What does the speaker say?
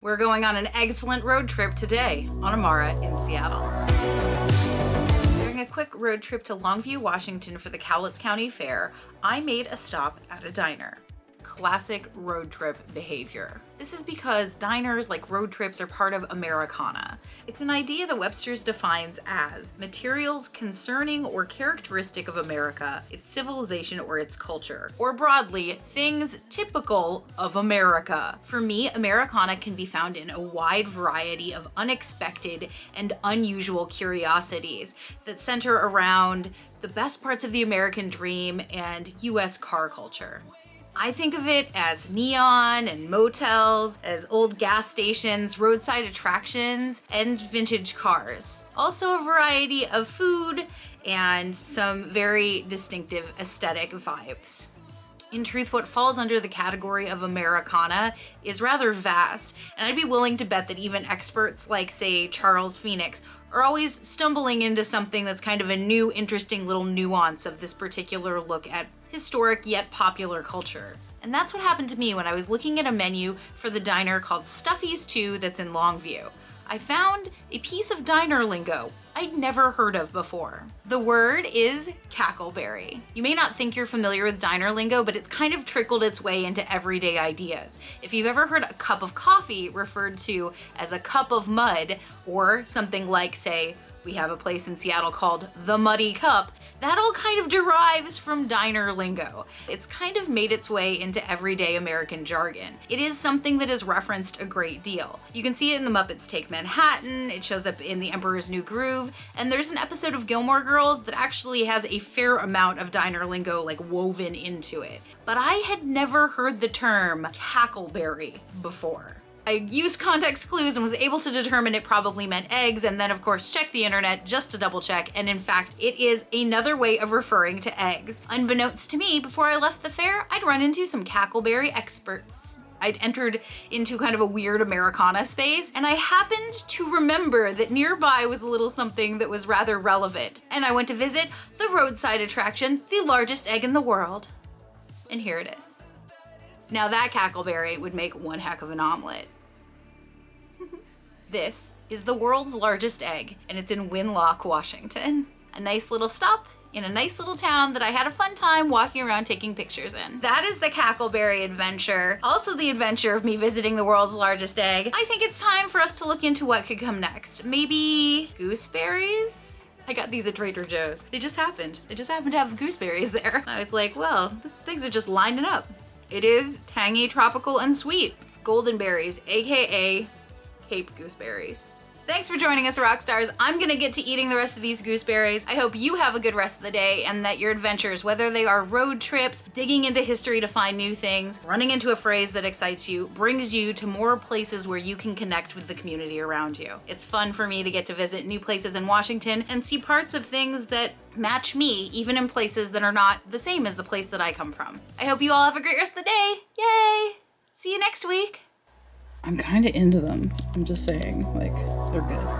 We're going on an excellent road trip today on Amara in Seattle. During a quick road trip to Longview, Washington for the Cowlitz County Fair, I made a stop at a diner. Classic road trip behavior. This is because diners, like road trips, are part of Americana. It's an idea that Webster's defines as materials concerning or characteristic of America, its civilization, or its culture. Or broadly, things typical of America. For me, Americana can be found in a wide variety of unexpected and unusual curiosities that center around the best parts of the American dream and US car culture. I think of it as neon and motels, as old gas stations, roadside attractions, and vintage cars. Also a variety of food and some very distinctive aesthetic vibes. In truth, what falls under the category of Americana is rather vast, and I'd be willing to bet that even experts like, say, Charles Phoenix are always stumbling into something that's kind of a new, interesting little nuance of this particular look at historic yet popular culture. And that's what happened to me when I was looking at a menu for the diner called Stuffy's 2 that's in Longview. I found a piece of diner lingo I'd never heard of before. The word is kackleberry. You may not think you're familiar with diner lingo, but it's kind of trickled its way into everyday ideas. If you've ever heard a cup of coffee referred to as a cup of mud, or something like, say, we have a place in Seattle called The Muddy Cup, that all kind of derives from diner lingo. It's kind of made its way into everyday American jargon. It is something that is referenced a great deal. You can see it in The Muppets Take Manhattan, it shows up in The Emperor's New Groove, and there's an episode of Gilmore Girls that actually has a fair amount of diner lingo like woven into it. But I had never heard the term kackleberry before. I used context clues and was able to determine it probably meant eggs, and then of course checked the internet just to double check, and in fact it is another way of referring to eggs. Unbeknownst to me, before I left the fair, I'd run into some kackleberry experts. I'd entered into kind of a weird Americana space, and I happened to remember that nearby was a little something that was rather relevant, and I went to visit the roadside attraction, the largest egg in the world. And here it is. Now that kackleberry would make one heck of an omelet. This is the world's largest egg, and it's in Winlock, Washington. A nice little stop in a nice little town that I had a fun time walking around taking pictures in. That is the kackleberry adventure. Also the adventure of me visiting the world's largest egg. I think it's time for us to look into what could come next. Maybe gooseberries? I got these at Trader Joe's. They just happened. They just happened to have gooseberries there. I was like, well, things are just lining up. It is tangy, tropical, and sweet. Golden berries, AKA Cape gooseberries. Thanks for joining us, Rockstars. I'm gonna get to eating the rest of these gooseberries. I hope you have a good rest of the day and that your adventures, whether they are road trips, digging into history to find new things, running into a phrase that excites you, brings you to more places where you can connect with the community around you. It's fun for me to get to visit new places in Washington and see parts of things that match me, even in places that are not the same as the place that I come from. I hope you all have a great rest of the day. Yay! See you next week. I'm kind of into them. I'm just saying, like, they're good.